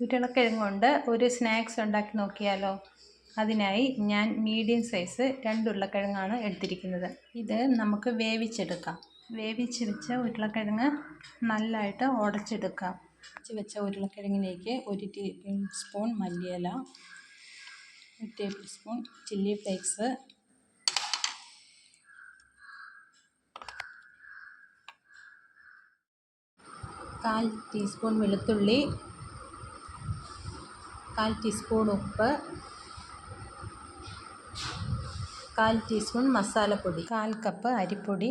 ഉരുളക്കിഴങ്ങ് കൊണ്ട് ഒരു സ്നാക്സ് ഉണ്ടാക്കി നോക്കിയാലോ? അതിനായി ഞാൻ മീഡിയം സൈസ് 2 ഉരുളക്കിഴങ്ങാണ് എടുത്തിരിക്കുന്നത്. ഇത് നമുക്ക് വേവിച്ചെടുക്കാം. വേവിച്ച് വെച്ച ഉരുളക്കിഴങ്ങ് നല്ലതായിട്ട് ഉടച്ചെടുക്കാം. ഉടച്ച് വെച്ച ഉരുളക്കിഴങ്ങിലേക്ക് 1 ടേബിൾ സ്പൂൺ മല്ലിയില, 1 table spoon chilli flakes, 1/4 teaspoon വെളുത്തുള്ളി, 1/4 ടീസ്പൂൺ ഉപ്പ്, 1/4 ടീസ്പൂൺ മസാലപ്പൊടി, 1/4 കപ്പ് അരിപ്പൊടി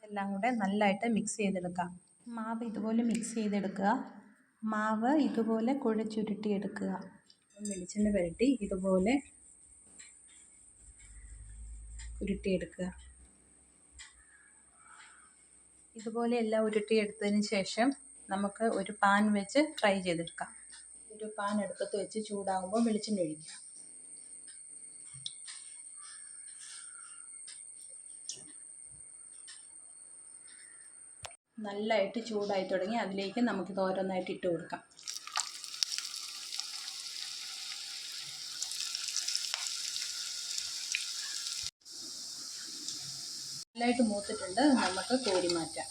എല്ലാം കൂടെ നല്ലതായിട്ട് മിക്സ് ചെയ്തെടുക്കാം. മാവ് ഇതുപോലെ മിക്സ് ചെയ്തെടുക്കുക. മാവ് ഇതുപോലെ കുഴച്ചുരുട്ടിയെടുക്കുക. വെളിച്ചെണ്ണ പുരട്ടി ഇതുപോലെ ഉരുട്ടിയെടുക്കുക. ഇതുപോലെ എല്ലാം ഉരുട്ടിയെടുത്തതിന് ശേഷം നമുക്ക് ഒരു പാൻ വെച്ച് ഫ്രൈ ചെയ്തെടുക്കാം. ഒരു പാൻ അടുപ്പത്ത് വെച്ച് ചൂടാകുമ്പോൾ വെളിച്ചെണ്ണ ഒഴിക്കുക. നല്ലതായിട്ട് ചൂടായി തുടങ്ങി. അതിലേക്ക് നമുക്കിത് ഓരോന്നായിട്ട് ഇട്ട് കൊടുക്കാം. നല്ലതായിട്ട് മൂത്തിട്ടുണ്ട്. നമുക്ക് കോരി മാറ്റാം.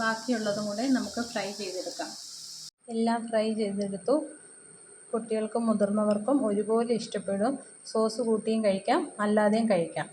ബാക്കിയുള്ളതും കൂടെ നമുക്ക് ഫ്രൈ ചെയ്തെടുക്കാം. എല്ലാം ഫ്രൈ ചെയ്തെടുത്തു. കുട്ടികൾക്കും മുതിർന്നവർക്കും ഒരുപോലെ ഇഷ്ടപ്പെടും. സോസ് കൂട്ടിയും കഴിക്കാം, അല്ലാതെയും കഴിക്കാം.